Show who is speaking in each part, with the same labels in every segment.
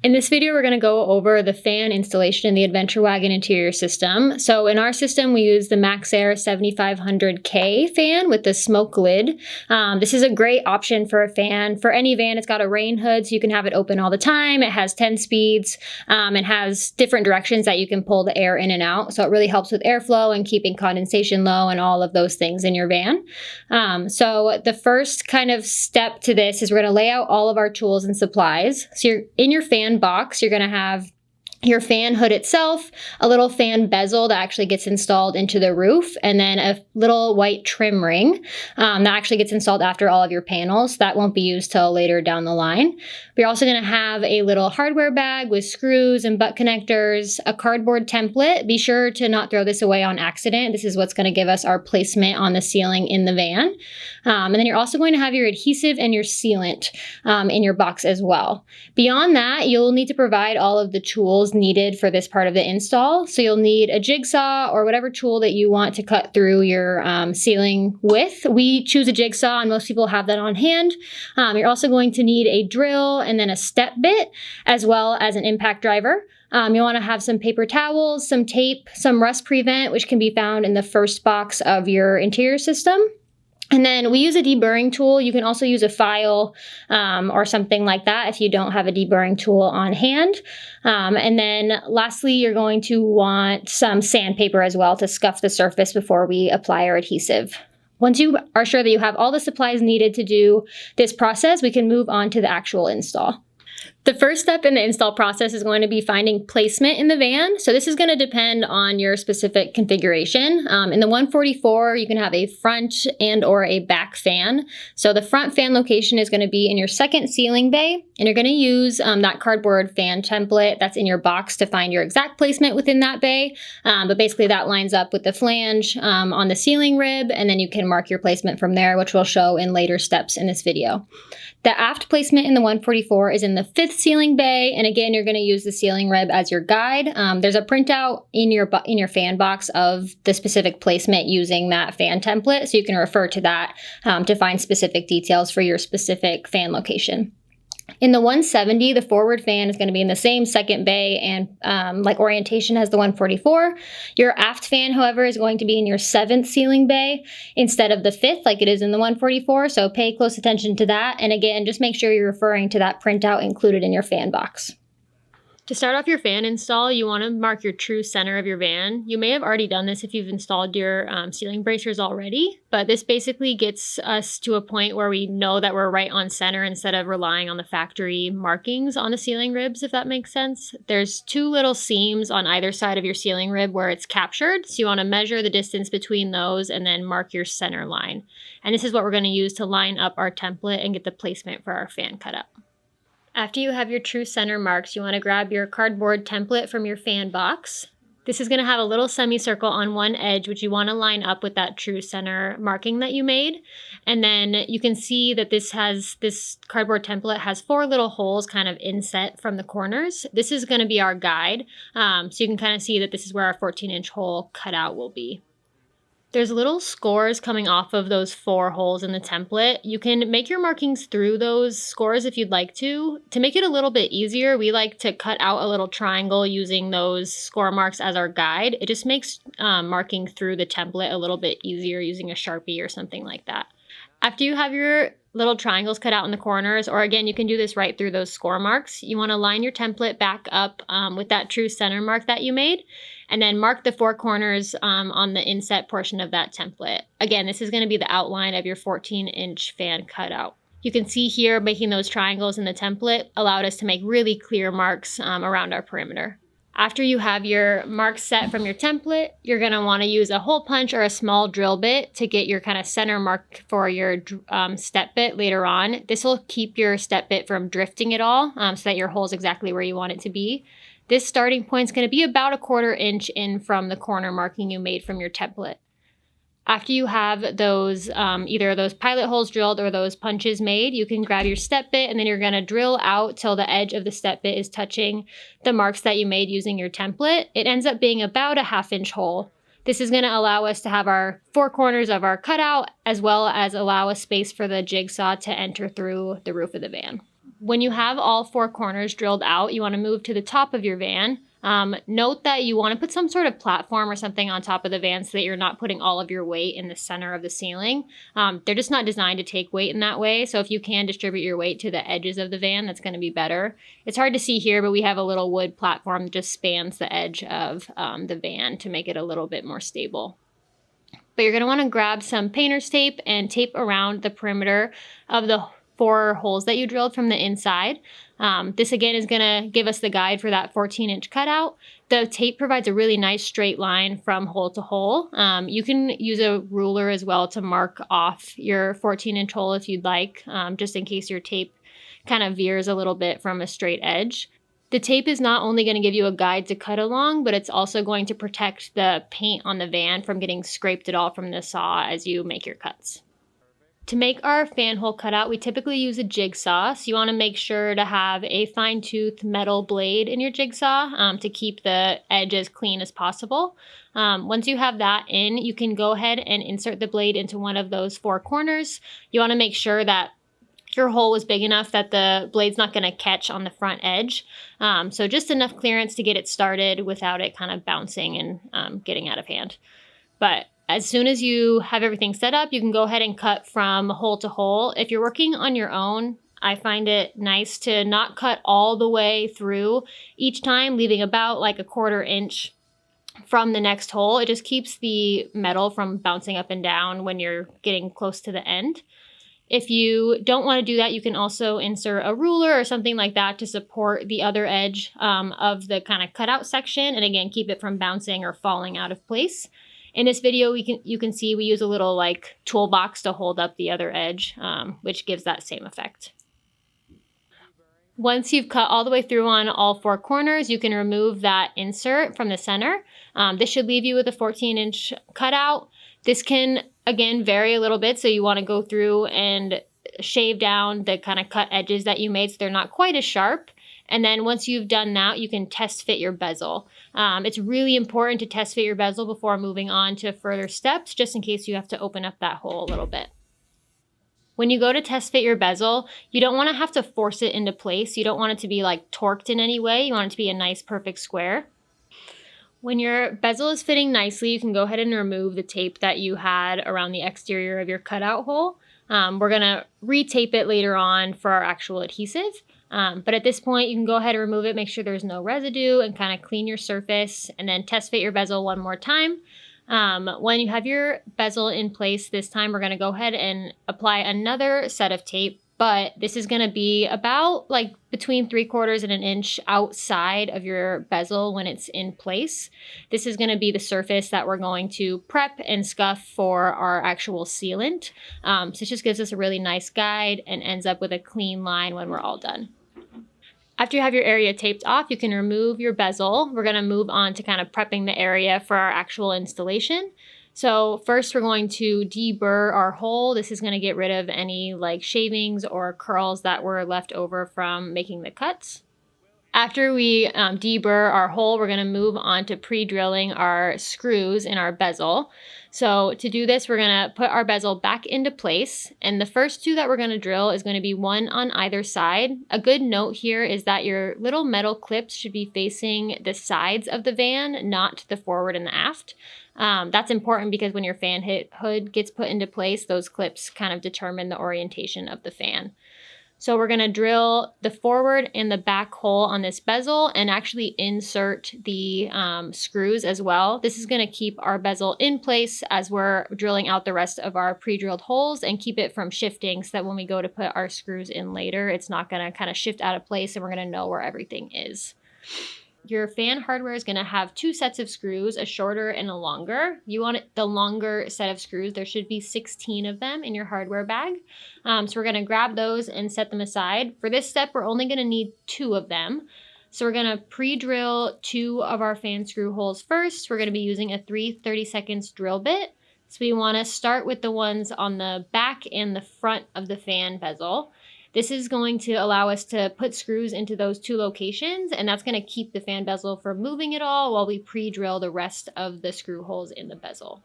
Speaker 1: In this video, we're going to go over the fan installation in the Adventure Wagon Interior System. So in our system, we use the MaxxAir 7500K fan with the smoke lid. This is a great option for a fan. For any van, it's got a rain hood, so you can have it open all the time. It has 10 speeds and has different directions that you can pull the air in and out. So it really helps with airflow and keeping condensation low and all of those things in your van. So the first kind of step to this is we're going to lay out all of our tools and supplies. So you're in your fan box, you're going to have your fan hood itself, a little fan bezel that actually gets installed into the roof, and then a little white trim ring that actually gets installed after all of your panels. That won't be used till later down the line. We're also going to have a little hardware bag with screws and butt connectors, a cardboard template. Be sure to not throw this away on accident. This is what's going to give us our placement on the ceiling in the van. And then you're also going to have your adhesive and your sealant in your box as well. Beyond that, you'll need to provide all of the tools needed for this part of the install. So you'll need a jigsaw or whatever tool that you want to cut through your ceiling with. We choose a jigsaw and most people have that on hand. You're also going to need a drill and then a step bit as well as an impact driver. You want to have some paper towels, some tape, some rust prevent, which can be found in the first box of your interior system. And then we use a deburring tool. You can also use a file or something like that if you don't have a deburring tool on hand. And then lastly, you're going to want some sandpaper as well to scuff the surface before we apply our adhesive. Once you are sure that you have all the supplies needed to do this process, we can move on to the actual install. The first step in the install process is going to be finding placement in the van. So this is going to depend on your specific configuration. In the 144, you can have a front and or a back fan. So the front fan location is going to be in your second ceiling bay, and you're going to use that cardboard fan template that's in your box to find your exact placement within that bay. But basically that lines up with the flange on the ceiling rib, and then you can mark your placement from there, which we'll show in later steps in this video. The aft placement in the 144 is in the fifth ceiling bay, and again, you're going to use the ceiling rib as your guide. There's a printout in your fan box of the specific placement using that fan template, so you can refer to that to find specific details for your specific fan location. In the 170, the forward fan is going to be in the same second bay and like orientation as the 144. Your aft fan, however, is going to be in your seventh ceiling bay instead of the fifth like it is in the 144. So pay close attention to that. And again, just make sure you're referring to that printout included in your fan box. To start off your fan install, you want to mark your true center of your van. You may have already done this if you've installed your ceiling bracers already, but this basically gets us to a point where we know that we're right on center instead of relying on the factory markings on the ceiling ribs, if that makes sense. There's two little seams on either side of your ceiling rib where it's captured, so you want to measure the distance between those and then mark your center line. And this is what we're going to use to line up our template and get the placement for our fan cut up. After you have your true center marks, you want to grab your cardboard template from your fan box. This is going to have a little semicircle on one edge, which you want to line up with that true center marking that you made. And then you can see that this cardboard template has 4 little holes kind of inset from the corners. This is going to be our guide. So you can kind of see that this is where our 14-inch hole cutout will be. There's little scores coming off of those 4 holes in the template. You can make your markings through those scores if you'd like to. To make it a little bit easier, we like to cut out a little triangle using those score marks as our guide. It just makes marking through the template a little bit easier using a Sharpie or something like that. After you have your little triangles cut out in the corners, or again, you can do this right through those score marks, you want to line your template back up with that true center mark that you made, and then mark the 4 corners on the inset portion of that template. Again, this is going to be the outline of your 14-inch fan cutout. You can see here making those triangles in the template allowed us to make really clear marks around our perimeter. After you have your marks set from your template, you're going to want to use a hole punch or a small drill bit to get your kind of center mark for your step bit later on. This will keep your step bit from drifting at all so that your hole is exactly where you want it to be. This starting point is going to be about a 1/4 inch in from the corner marking you made from your template. After you have those, either those pilot holes drilled or those punches made, you can grab your step bit and then you're going to drill out till the edge of the step bit is touching the marks that you made using your template. It ends up being about a 1/2 inch hole. This is going to allow us to have our 4 corners of our cutout as well as allow a space for the jigsaw to enter through the roof of the van. When you have all 4 corners drilled out, you want to move to the top of your van. Note that you want to put some sort of platform or something on top of the van so that you're not putting all of your weight in the center of the ceiling. They're just not designed to take weight in that way. So if you can distribute your weight to the edges of the van, that's going to be better. It's hard to see here, but we have a little wood platform that just spans the edge of the van to make it a little bit more stable. But you're going to want to grab some painter's tape and tape around the perimeter of the 4 holes that you drilled from the inside. This again is going to give us the guide for that 14-inch cutout. The tape provides a really nice straight line from hole to hole. You can use a ruler as well to mark off your 14-inch hole if you'd like, just in case your tape kind of veers a little bit from a straight edge. The tape is not only going to give you a guide to cut along, but it's also going to protect the paint on the van from getting scraped at all from the saw as you make your cuts. To make our fan hole cutout, we typically use a jigsaw, so you want to make sure to have a fine-tooth metal blade in your jigsaw to keep the edge as clean as possible. Once you have that in, you can go ahead and insert the blade into one of those 4 corners. You want to make sure that your hole was big enough that the blade's not going to catch on the front edge. So just enough clearance to get it started without it kind of bouncing and getting out of hand. But as soon as you have everything set up, you can go ahead and cut from hole to hole. If you're working on your own, I find it nice to not cut all the way through each time, leaving about like a 1/4 inch from the next hole. It just keeps the metal from bouncing up and down when you're getting close to the end. If you don't want to do that, you can also insert a ruler or something like that to support the other edge of the kind of cutout section, and again, keep it from bouncing or falling out of place. In this video, you can see we use a little like toolbox to hold up the other edge, which gives that same effect. Once you've cut all the way through on all 4 corners, you can remove that insert from the center. This should leave you with a 14-inch cutout. This can, again, vary a little bit, so you want to go through and shave down the kind of cut edges that you made so they're not quite as sharp. And then once you've done that, you can test fit your bezel. It's really important to test fit your bezel before moving on to further steps, just in case you have to open up that hole a little bit. When you go to test fit your bezel, you don't want to have to force it into place. You don't want it to be like torqued in any way. You want it to be a nice, perfect square. When your bezel is fitting nicely, you can go ahead and remove the tape that you had around the exterior of your cutout hole. We're going to retape it later on for our actual adhesive. But at this point, you can go ahead and remove it, make sure there's no residue, and kind of clean your surface, and then test fit your bezel one more time. When you have your bezel in place this time, we're going to go ahead and apply another set of tape, but this is going to be about like between 3/4 and an inch outside of your bezel when it's in place. This is going to be the surface that we're going to prep and scuff for our actual sealant. So it just gives us a really nice guide and ends up with a clean line when we're all done. After you have your area taped off, you can remove your bezel. We're going to move on to kind of prepping the area for our actual installation. So first we're going to deburr our hole. This is going to get rid of any like shavings or curls that were left over from making the cuts. After we deburr our hole, we're going to move on to pre-drilling our screws in our bezel. So to do this, we're going to put our bezel back into place. And the first 2 that we're going to drill is going to be one on either side. A good note here is that your little metal clips should be facing the sides of the van, not the forward and the aft. That's important because when your fan hood gets put into place, those clips kind of determine the orientation of the fan. So we're going to drill the forward and the back hole on this bezel and actually insert the screws as well. This is going to keep our bezel in place as we're drilling out the rest of our pre-drilled holes and keep it from shifting so that when we go to put our screws in later, it's not going to kind of shift out of place and we're going to know where everything is. Your fan hardware is going to have 2 sets of screws, a shorter and a longer. You want the longer set of screws. There should be 16 of them in your hardware bag. So we're going to grab those and set them aside. For this step, we're only going to need 2 of them. So we're going to pre-drill 2 of our fan screw holes first. We're going to be using a 3/32 drill bit. So we want to start with the ones on the back and the front of the fan bezel. This is going to allow us to put screws into those 2 locations, and that's going to keep the fan bezel from moving at all while we pre-drill the rest of the screw holes in the bezel.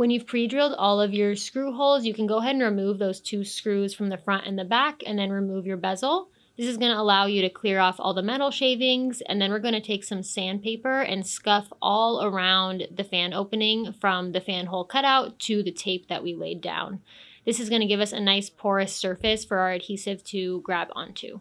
Speaker 1: When you've pre-drilled all of your screw holes, you can go ahead and remove those 2 screws from the front and the back, and then remove your bezel. This is going to allow you to clear off all the metal shavings, and then we're going to take some sandpaper and scuff all around the fan opening from the fan hole cutout to the tape that we laid down. This is going to give us a nice porous surface for our adhesive to grab onto.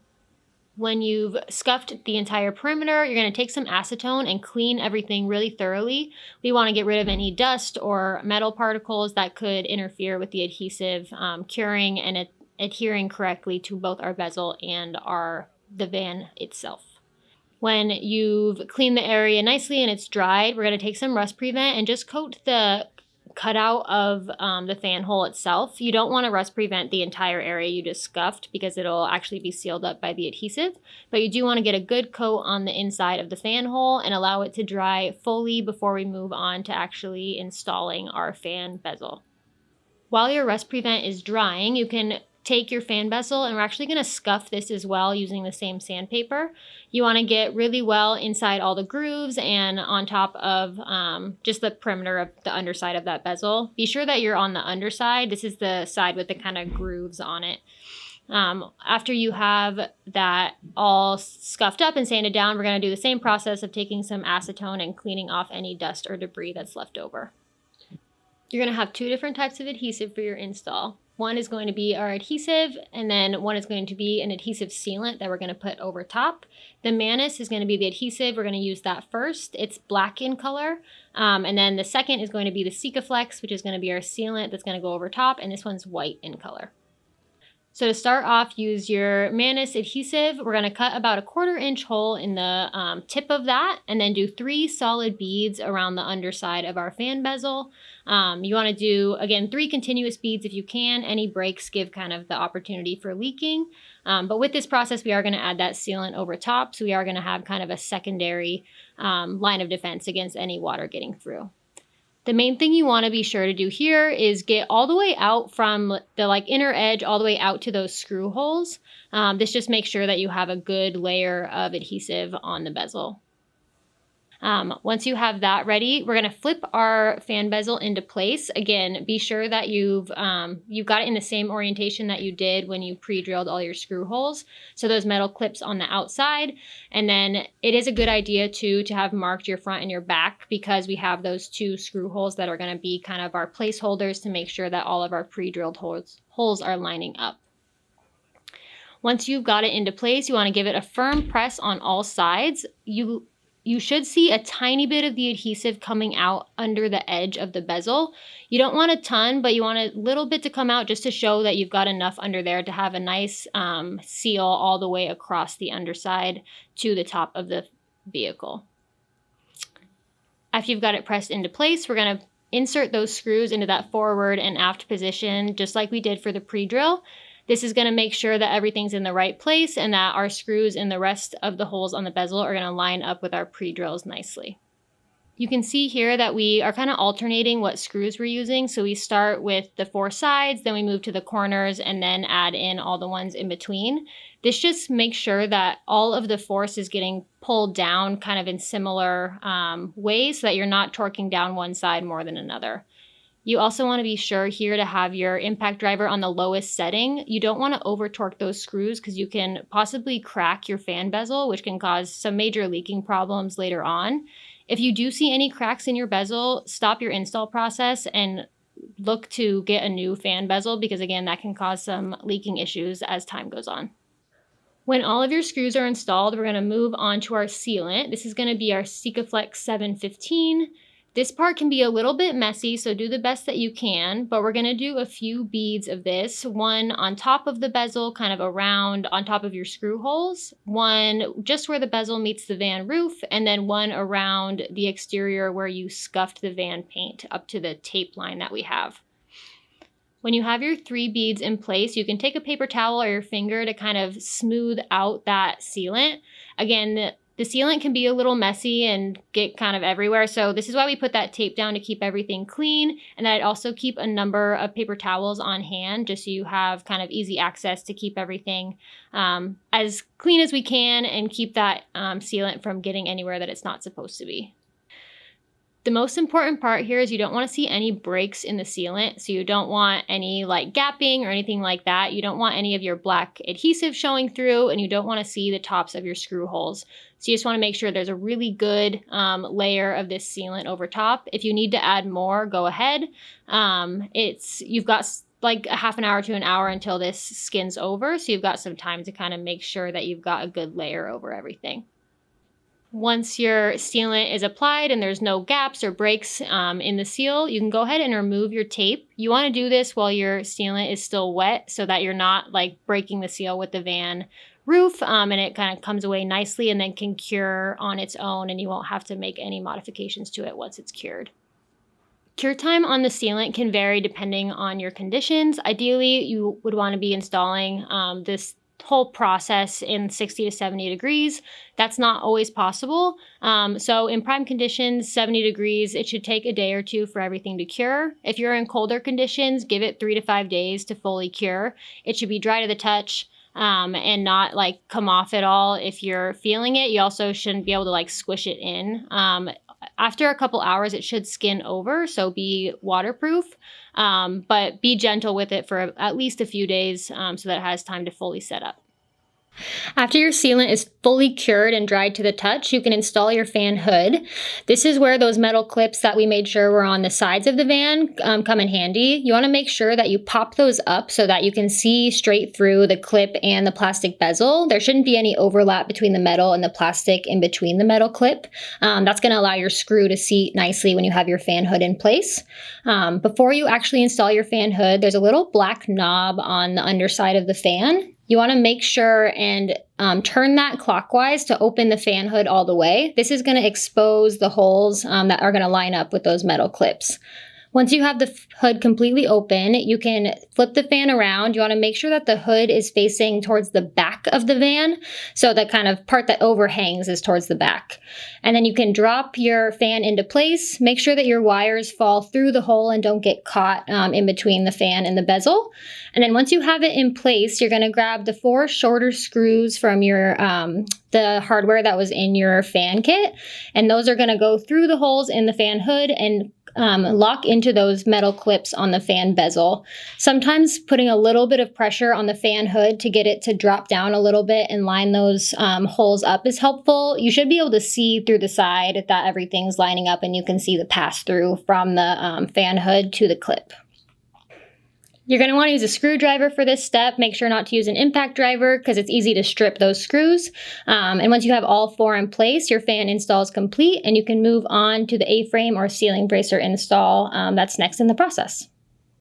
Speaker 1: When you've scuffed the entire perimeter, you're going to take some acetone and clean everything really thoroughly. We want to get rid of any dust or metal particles that could interfere with the adhesive curing and adhering correctly to both our bezel and the van itself. When you've cleaned the area nicely and it's dried, we're going to take some rust prevent and just coat the cutout of the fan hole itself. You don't want to rust prevent the entire area you just scuffed because it'll actually be sealed up by the adhesive, but you do want to get a good coat on the inside of the fan hole and allow it to dry fully before we move on to actually installing our fan bezel. While your rust prevent is drying, you can take your fan bezel, and we're actually going to scuff this as well using the same sandpaper. You want to get really well inside all the grooves and on top of just the perimeter of the underside of that bezel. Be sure that you're on the underside. This is the side with the kind of grooves on it. After you have that all scuffed up and sanded down, we're going to do the same process of taking some acetone and cleaning off any dust or debris that's left over. You're going to have 2 different types of adhesive for your install. One is going to be our adhesive, and then one is going to be an adhesive sealant that we're going to put over top. The Manus is going to be the adhesive. We're going to use that first. It's black in color. And then the second is going to be the Sikaflex, which is going to be our sealant that's going to go over top, and this one's white in color. So to start off, use your Manus adhesive. We're going to cut about a 1/4 inch hole in the tip of that, and then do 3 solid beads around the underside of our fan bezel. You want to do, again, 3 continuous beads if you can. Any breaks give kind of the opportunity for leaking. But with this process, we are going to add that sealant over top, so we are going to have kind of a secondary line of defense against any water getting through. The main thing you want to be sure to do here is get all the way out from the inner edge all the way out to those screw holes. This just makes sure that you have a good layer of adhesive on the bezel. Once you have that ready, we're going to flip our fan bezel into place. Again, be sure that you've got it in the same orientation that you did when you pre-drilled all your screw holes. So those metal clips on the outside. And then it is a good idea too to have marked your front and your back, because we have those 2 screw holes that are going to be kind of our placeholders to make sure that all of our pre-drilled holes are lining up. Once you've got it into place, you want to give it a firm press on all sides. You should see a tiny bit of the adhesive coming out under the edge of the bezel. You don't want a ton, but you want a little bit to come out just to show that you've got enough under there to have a nice seal all the way across the underside to the top of the vehicle. After you've got it pressed into place, we're going to insert those screws into that forward and aft position, just like we did for the pre-drill. This is going to make sure that everything's in the right place and that our screws in the rest of the holes on the bezel are going to line up with our pre-drills nicely. You can see here that we are kind of alternating what screws we're using. So we start with the 4 sides, then we move to the corners, and then add in all the ones in between. This just makes sure that all of the force is getting pulled down kind of in similar ways so that you're not torquing down one side more than another. You also want to be sure here to have your impact driver on the lowest setting. You don't want to over torque those screws because you can possibly crack your fan bezel, which can cause some major leaking problems later on. If you do see any cracks in your bezel, stop your install process and look to get a new fan bezel, because again, that can cause some leaking issues as time goes on. When all of your screws are installed, we're going to move on to our sealant. This is going to be our Sikaflex 715. This part can be a little bit messy, so do the best that you can, but we're going to do a few beads of this, one on top of the bezel, kind of around on top of your screw holes, one just where the bezel meets the van roof, and then one around the exterior where you scuffed the van paint up to the tape line that we have. When you have your 3 beads in place, you can take a paper towel or your finger to kind of smooth out that sealant. Again, the sealant can be a little messy and get kind of everywhere, so this is why we put that tape down to keep everything clean, and I'd also keep a number of paper towels on hand just so you have kind of easy access to keep everything as clean as we can and keep that sealant from getting anywhere that it's not supposed to be. The most important part here is you don't want to see any breaks in the sealant. So you don't want any like gapping or anything like that. You don't want any of your black adhesive showing through, and you don't want to see the tops of your screw holes. So you just want to make sure there's a really good layer of this sealant over top. If you need to add more, go ahead. You've got like a half an hour to an hour until this skins over. So you've got some time to kind of make sure that you've got a good layer over everything. Once your sealant is applied and there's no gaps or breaks in the seal, you can go ahead and remove your tape. You want to do this while your sealant is still wet so that you're not like breaking the seal with the van roof, and it kind of comes away nicely and then can cure on its own, and you won't have to make any modifications to it once it's cured. Cure time on the sealant can vary depending on your conditions. Ideally, you would want to be installing this whole process in 60 to 70 degrees. That's not always possible. So in prime conditions, 70 degrees, it should take a day or two for everything to cure. If you're in colder conditions, give it 3 to 5 days to fully cure. It should be dry to the touch and not like come off at all. If you're feeling it, you also shouldn't be able to like squish it in. After a couple hours, it should skin over, so be waterproof, but be gentle with it for at least a few days so that it has time to fully set up. After your sealant is fully cured and dried to the touch, you can install your fan hood. This is where those metal clips that we made sure were on the sides of the van come in handy. You want to make sure that you pop those up so that you can see straight through the clip and the plastic bezel. There shouldn't be any overlap between the metal and the plastic in between the metal clip. That's going to allow your screw to seat nicely when you have your fan hood in place. Before you actually install your fan hood, there's a little black knob on the underside of the fan. You want to make sure and turn that clockwise to open the fan hood all the way. This is going to expose the holes that are going to line up with those metal clips. Once you have the hood completely open, you can flip the fan around. You want to make sure that the hood is facing towards the back of the van. So the kind of part that overhangs is towards the back. And then you can drop your fan into place. Make sure that your wires fall through the hole and don't get caught in between the fan and the bezel. And then once you have it in place, you're going to grab the 4 shorter screws from your the hardware that was in your fan kit. And those are going to go through the holes in the fan hood and lock into those metal clips on the fan bezel. Sometimes putting a little bit of pressure on the fan hood to get it to drop down a little bit and line those holes up is helpful. You should be able to see through the side that everything's lining up and you can see the pass-through from the fan hood to the clip. You're going to want to use a screwdriver for this step. Make sure not to use an impact driver because it's easy to strip those screws. And once you have all 4 in place, your fan install is complete and you can move on to the A-frame or ceiling bracer install that's next in the process.